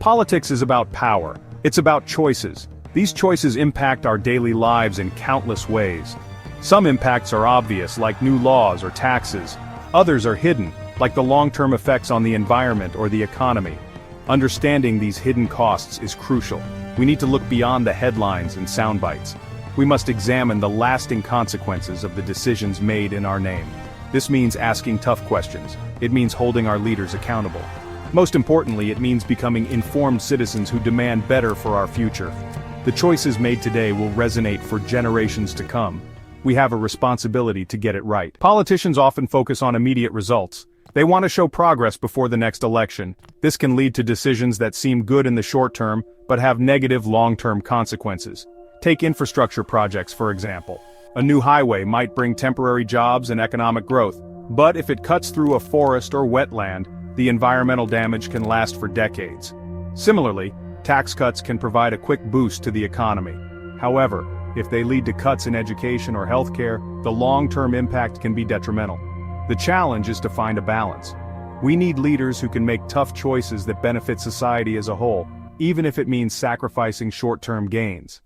Politics is about power. It's about choices. These choices impact our daily lives in countless ways. Some impacts are obvious, like new laws or taxes. Others are hidden, like the long-term effects on the environment or the economy. Understanding these hidden costs is crucial. We need to look beyond the headlines and sound bites. We must examine the lasting consequences of the decisions made in our name. This means asking tough questions. It means holding our leaders accountable. Most importantly, it means becoming informed citizens who demand better for our future. The choices made today will resonate for generations to come. We have a responsibility to get it right. Politicians often focus on immediate results. They want to show progress before the next election. This can lead to decisions that seem good in the short term, but have negative long-term consequences. Take infrastructure projects, for example. A new highway might bring temporary jobs and economic growth, but if it cuts through a forest or wetland, the environmental damage can last for decades. Similarly, tax cuts can provide a quick boost to the economy. However, if they lead to cuts in education or healthcare, the long-term impact can be detrimental. The challenge is to find a balance. We need leaders who can make tough choices that benefit society as a whole, even if it means sacrificing short-term gains.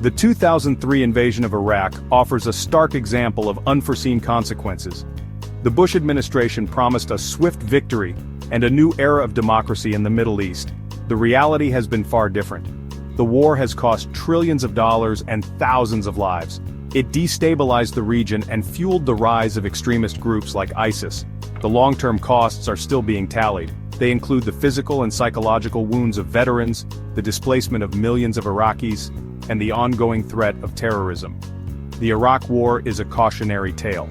The 2003 invasion of Iraq offers a stark example of unforeseen consequences. The Bush administration promised a swift victory and a new era of democracy in the Middle East. The reality has been far different. The war has cost trillions of dollars and thousands of lives. It destabilized the region and fueled the rise of extremist groups like ISIS. The long-term costs are still being tallied. They include the physical and psychological wounds of veterans, the displacement of millions of Iraqis, and the ongoing threat of terrorism. The Iraq War is a cautionary tale.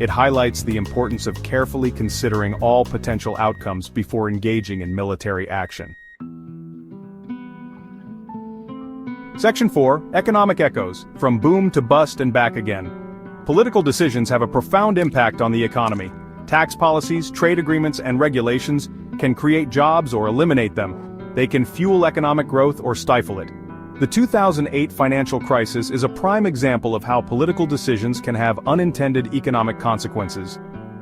It highlights the importance of carefully considering all potential outcomes before engaging in military action. Section 4, Economic Echoes, from boom to bust and back again. Political decisions have a profound impact on the economy. Tax policies, trade agreements, and regulations can create jobs or eliminate them. They can fuel economic growth or stifle it. The 2008 financial crisis is a prime example of how political decisions can have unintended economic consequences.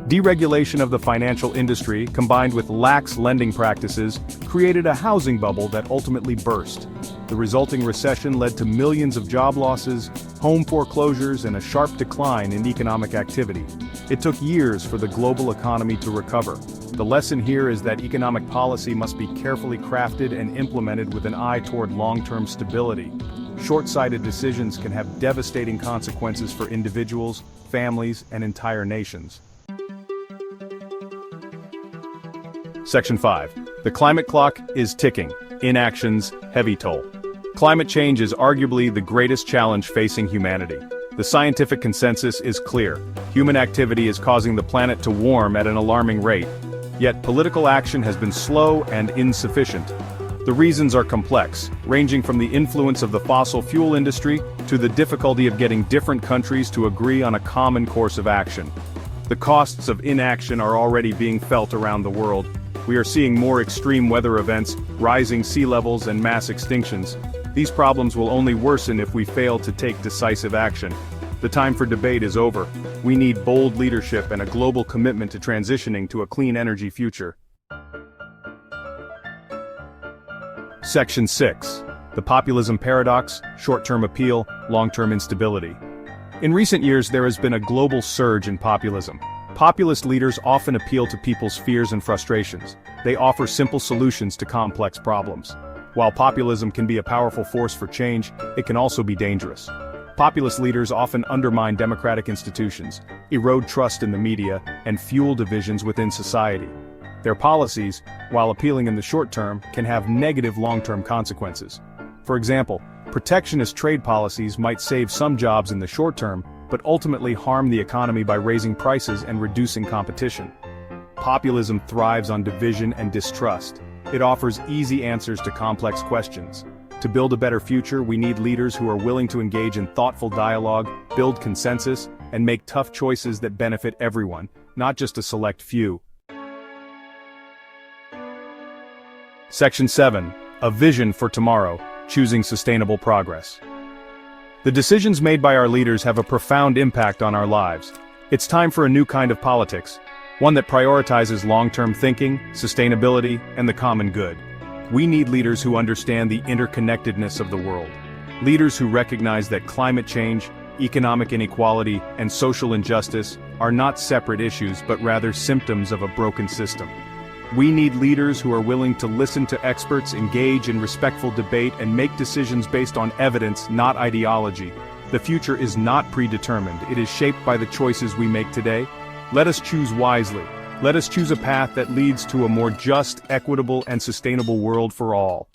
Deregulation of the financial industry, combined with lax lending practices, created a housing bubble that ultimately burst. The resulting recession led to millions of job losses, home foreclosures, and a sharp decline in economic activity. It took years for the global economy to recover. The lesson here is that economic policy must be carefully crafted and implemented with an eye toward long-term stability. Short-sighted decisions can have devastating consequences for individuals, families, and entire nations. Section 5. The climate clock is ticking. Inaction's heavy toll. Climate change is arguably the greatest challenge facing humanity. The scientific consensus is clear. Human activity is causing the planet to warm at an alarming rate. Yet political action has been slow and insufficient. The reasons are complex, ranging from the influence of the fossil fuel industry to the difficulty of getting different countries to agree on a common course of action. The costs of inaction are already being felt around the world. We are seeing more extreme weather events, rising sea levels, and mass extinctions. These problems will only worsen if we fail to take decisive action. The time for debate is over. We need bold leadership and a global commitment to transitioning to a clean energy future. Section 6. The populism paradox, short-term appeal, long-term instability. In recent years, there has been a global surge in populism. Populist leaders often appeal to people's fears and frustrations. They offer simple solutions to complex problems. While populism can be a powerful force for change, it can also be dangerous. Populist leaders often undermine democratic institutions, erode trust in the media, and fuel divisions within society. Their policies, while appealing in the short term, can have negative long-term consequences. For example, protectionist trade policies might save some jobs in the short term, but ultimately harm the economy by raising prices and reducing competition. Populism thrives on division and distrust. It offers easy answers to complex questions. To build a better future, we need leaders who are willing to engage in thoughtful dialogue, build consensus, and make tough choices that benefit everyone, not just a select few. Section 7. A vision for tomorrow, choosing sustainable progress. The decisions made by our leaders have a profound impact on our lives. It's time for a new kind of politics. one that prioritizes long-term thinking, sustainability, and the common good. We need leaders who understand the interconnectedness of the world. Leaders who recognize that climate change, economic inequality, and social injustice are not separate issues but rather symptoms of a broken system. We need leaders who are willing to listen to experts, engage in respectful debate, and make decisions based on evidence, not ideology. The future is not predetermined, it is shaped by the choices we make today. Let us choose wisely. Let us choose a path that leads to a more just, equitable, and sustainable world for all.